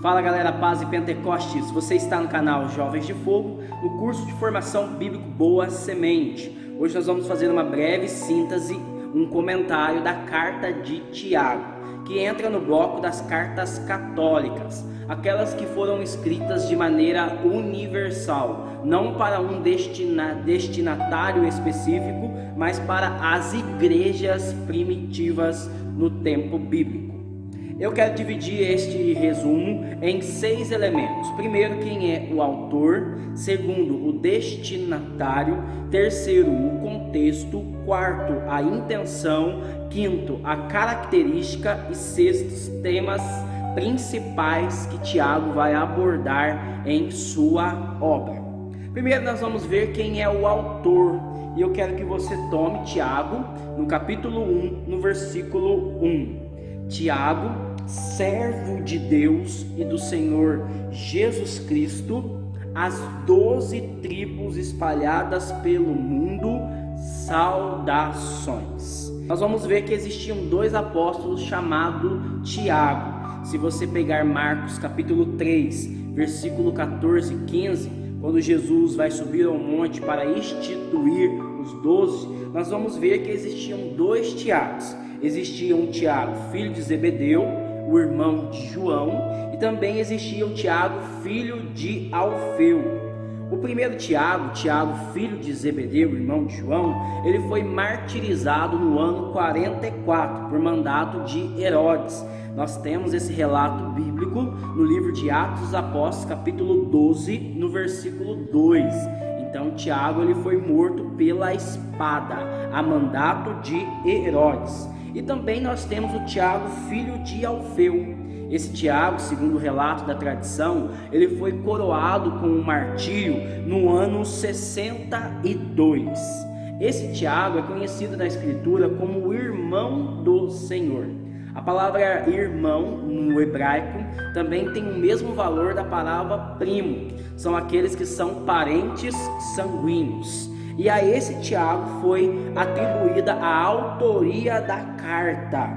Fala galera, paz e Pentecostes, você está no canal Jovens de Fogo, no curso de formação bíblico Boa Semente. Hoje nós vamos fazer uma breve síntese, um comentário da carta de Tiago, que entra no bloco das cartas católicas, aquelas que foram escritas de maneira universal, não para um destinatário específico, mas para as igrejas primitivas no tempo bíblico. Eu quero dividir este resumo em 6 elementos. Primeiro, quem é o autor. Segundo, o destinatário. Terceiro, o contexto. Quarto, a intenção. Quinto, a característica. E sexto, temas principais que Tiago vai abordar em sua obra. Primeiro, nós vamos ver quem é o autor. E eu quero que você tome Tiago, no capítulo 1, no versículo 1. Tiago, servo de Deus e do Senhor Jesus Cristo, as 12 tribos espalhadas pelo mundo, saudações. Nós vamos ver que existiam 2 apóstolos chamados Tiago. Se você pegar Marcos capítulo 3, versículo 14 e 15, quando Jesus vai subir ao monte para instituir os 12, nós vamos ver que existiam 2 Tiagos. Existia um Tiago, filho de Zebedeu, o irmão de João, e também existia o Tiago, filho de Alfeu. O primeiro Tiago, filho de Zebedeu, irmão de João, ele foi martirizado no ano 44 por mandato de Herodes. Nós temos esse relato bíblico no livro de Atos dos Apóstolos, capítulo 12, no versículo 2. Então Tiago ele foi morto pela espada, a mandato de Herodes. E também nós temos o Tiago, filho de Alfeu. Esse Tiago, segundo o relato da tradição, ele foi coroado com um martírio no ano 62. Esse Tiago é conhecido na Escritura como o irmão do Senhor. A palavra irmão, no hebraico, também tem o mesmo valor da palavra primo. São aqueles que são parentes sanguíneos. E a esse Tiago foi atribuída a autoria da carta.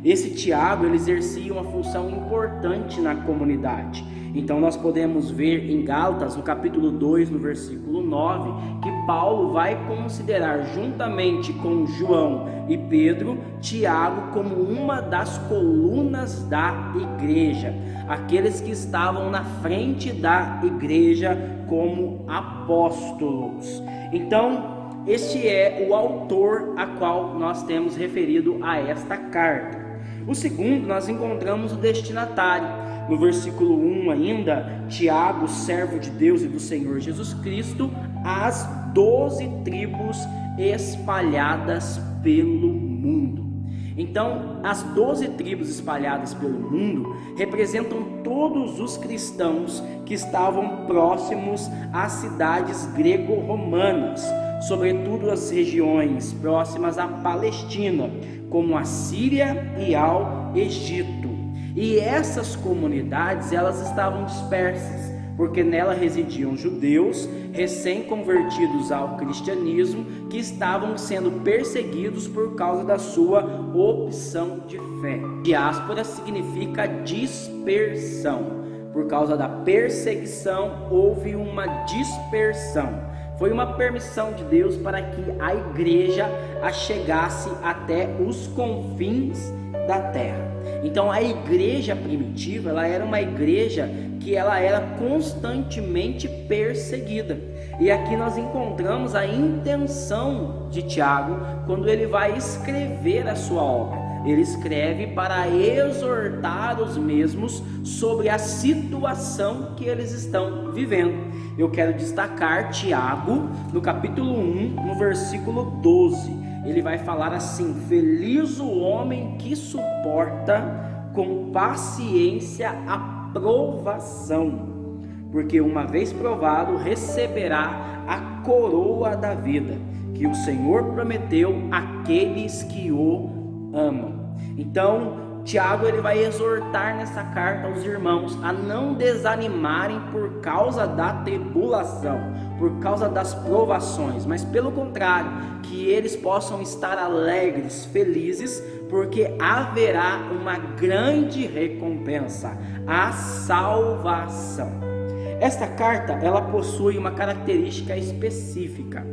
Esse Tiago ele exercia uma função importante na comunidade. Então nós podemos ver em Gálatas, no capítulo 2, no versículo 9, que Paulo vai considerar juntamente com João e Pedro, Tiago como uma das colunas da igreja, aqueles que estavam na frente da igreja como apóstolos. Então, este é o autor a qual nós temos referido a esta carta. O segundo, nós encontramos o destinatário. No versículo 1 ainda, Tiago, servo de Deus e do Senhor Jesus Cristo, as 12 tribos espalhadas pelo mundo. Então, as 12 tribos espalhadas pelo mundo representam todos os cristãos que estavam próximos às cidades grego-romanas, sobretudo as regiões próximas à Palestina, como a Síria e ao Egito. E essas comunidades, elas estavam dispersas, porque nela residiam judeus recém-convertidos ao cristianismo que estavam sendo perseguidos por causa da sua opção de fé. Diáspora significa dispersão. Por causa da perseguição, houve uma dispersão. Foi uma permissão de Deus para que a igreja chegasse até os confins da terra. Então a igreja primitiva, ela era uma igreja que ela era constantemente perseguida. E aqui nós encontramos a intenção de Tiago quando ele vai escrever a sua obra. Ele escreve para exortar os mesmos sobre a situação que eles estão vivendo. Eu quero destacar Tiago no capítulo 1, no versículo 12. Ele vai falar assim: feliz o homem que suporta com paciência a provação, porque uma vez provado receberá a coroa da vida, que o Senhor prometeu àqueles que o amam. Então, Tiago ele vai exortar nessa carta aos irmãos a não desanimarem por causa da tribulação, por causa das provações, mas pelo contrário, que eles possam estar alegres, felizes, porque haverá uma grande recompensa, a salvação. Esta carta ela possui uma característica específica.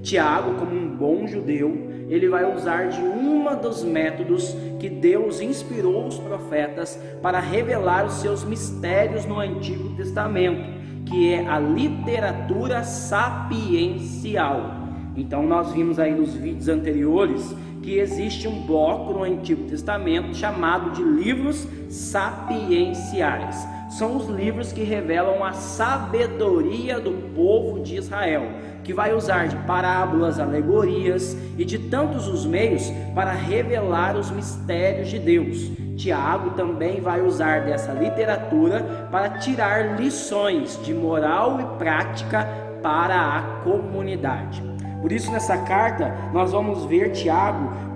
Tiago, como um bom judeu, ele vai usar de um dos métodos que Deus inspirou os profetas para revelar os seus mistérios no Antigo Testamento, que é a literatura sapiencial. Então nós vimos aí nos vídeos anteriores que existe um bloco no Antigo Testamento chamado de livros sapienciais. São os livros que revelam a sabedoria do povo de Israel, que vai usar de parábolas, alegorias e de tantos os meios para revelar os mistérios de Deus. Tiago também vai usar dessa literatura para tirar lições de moral e prática para a comunidade. Por isso, nessa carta, nós vamos ver Tiago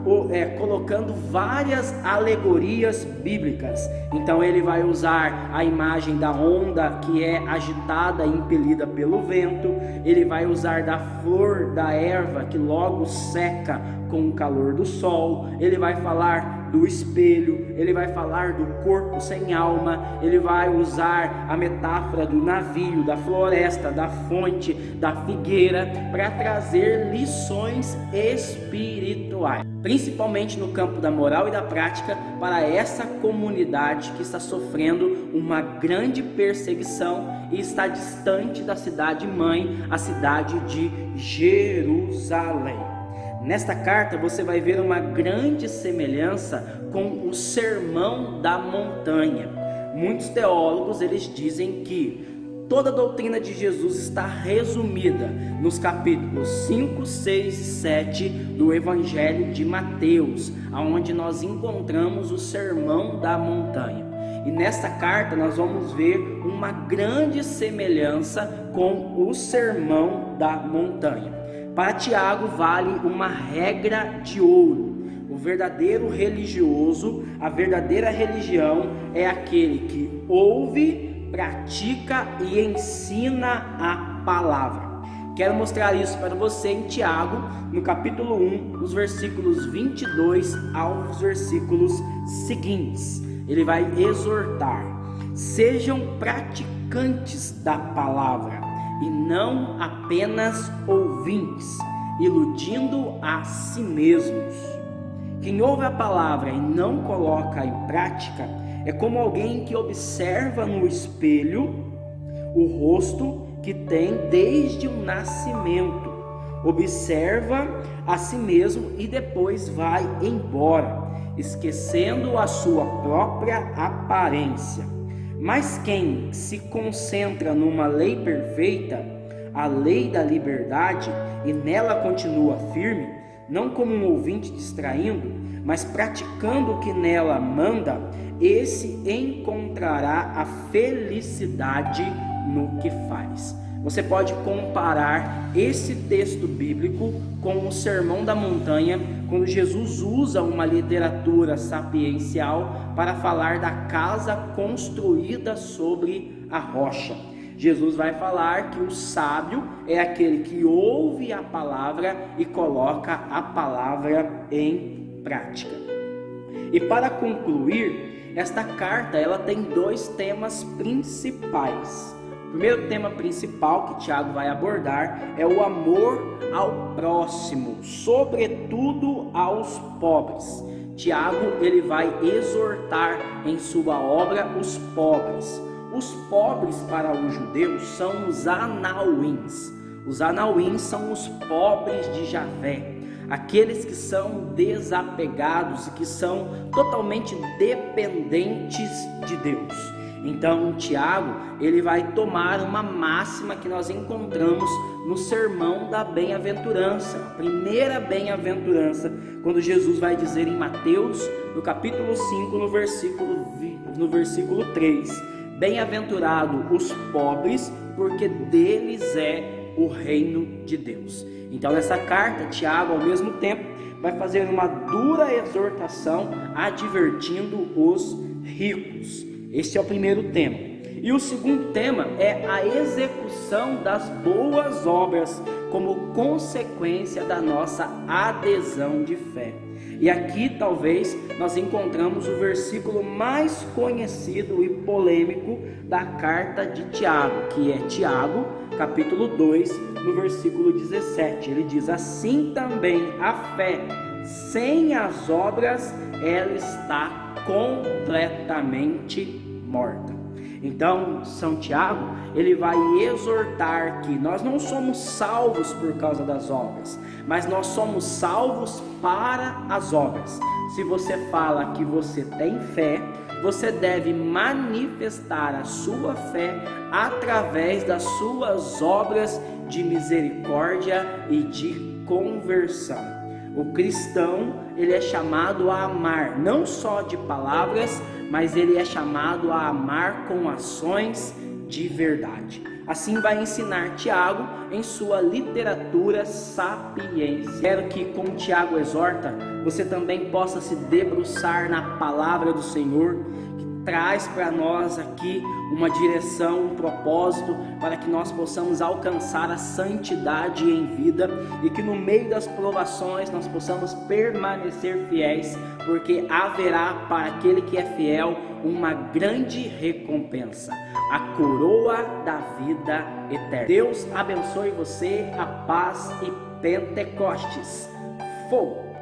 colocando várias alegorias bíblicas. Então ele vai usar a imagem da onda que é agitada e impelida pelo vento. Ele vai usar da flor da erva que logo seca com o calor do sol. Ele vai falar do espelho, ele vai falar do corpo sem alma, ele vai usar a metáfora do navio, da floresta, da fonte, da figueira, para trazer lições espirituais, principalmente no campo da moral e da prática, para essa comunidade que está sofrendo uma grande perseguição e está distante da cidade mãe, a cidade de Jerusalém. Nesta carta você vai ver uma grande semelhança com o Sermão da Montanha. Muitos teólogos eles dizem que toda a doutrina de Jesus está resumida nos capítulos 5, 6 e 7 do Evangelho de Mateus, onde nós encontramos o Sermão da Montanha. E nesta carta nós vamos ver uma grande semelhança com o Sermão da Montanha. Para Tiago vale uma regra de ouro. O verdadeiro religioso, a verdadeira religião é aquele que ouve, pratica e ensina a palavra. Quero mostrar isso para você em Tiago, no capítulo 1, nos versículos 22 aos versículos seguintes. Ele vai exortar: sejam praticantes da palavra e não apenas ouvintes, iludindo a si mesmos. Quem ouve a palavra e não coloca em prática é como alguém que observa no espelho o rosto que tem desde o nascimento, observa a si mesmo e depois vai embora, esquecendo a sua própria aparência. Mas quem se concentra numa lei perfeita, a lei da liberdade, e nela continua firme, não como um ouvinte distraindo, mas praticando o que nela manda, esse encontrará a felicidade no que faz. Você pode comparar esse texto bíblico com o Sermão da Montanha, quando Jesus usa uma literatura sapiencial para falar da casa construída sobre a rocha. Jesus vai falar que o sábio é aquele que ouve a palavra e coloca a palavra em prática. E para concluir, esta carta ela tem dois temas principais. O primeiro tema principal que Tiago vai abordar é o amor ao próximo, sobretudo aos pobres. Tiago ele vai exortar em sua obra os pobres. Os pobres para os judeus são os anauíns. Os anauíns são os pobres de Javé, aqueles que são desapegados e que são totalmente dependentes de Deus. Então Tiago ele vai tomar uma máxima que nós encontramos no Sermão da Bem-aventurança, a primeira bem-aventurança, quando Jesus vai dizer em Mateus, no capítulo 5, no versículo 3: bem-aventurado os pobres, porque deles é o reino de Deus. Então nessa carta, Tiago ao mesmo tempo vai fazer uma dura exortação advertindo os ricos. Esse é o primeiro tema. E o segundo tema é a execução das boas obras como consequência da nossa adesão de fé. E aqui talvez nós encontramos o versículo mais conhecido e polêmico da carta de Tiago, que é Tiago, capítulo 2, no versículo 17. Ele diz: assim também a fé, sem as obras, ela está completamente morta. Então, São Tiago, ele vai exortar que nós não somos salvos por causa das obras, mas nós somos salvos para as obras. Se você fala que você tem fé, você deve manifestar a sua fé através das suas obras de misericórdia e de conversão. O cristão, ele é chamado a amar, não só de palavras, mas ele é chamado a amar com ações de verdade. Assim vai ensinar Tiago em sua literatura Sapiência. Quero que, como Tiago exorta, você também possa se debruçar na palavra do Senhor, que traz para nós aqui uma direção, um propósito, para que nós possamos alcançar a santidade em vida e que no meio das provações nós possamos permanecer fiéis, porque haverá para aquele que é fiel uma grande recompensa, a coroa da vida eterna. Deus abençoe você, a paz e Pentecostes. Fogo!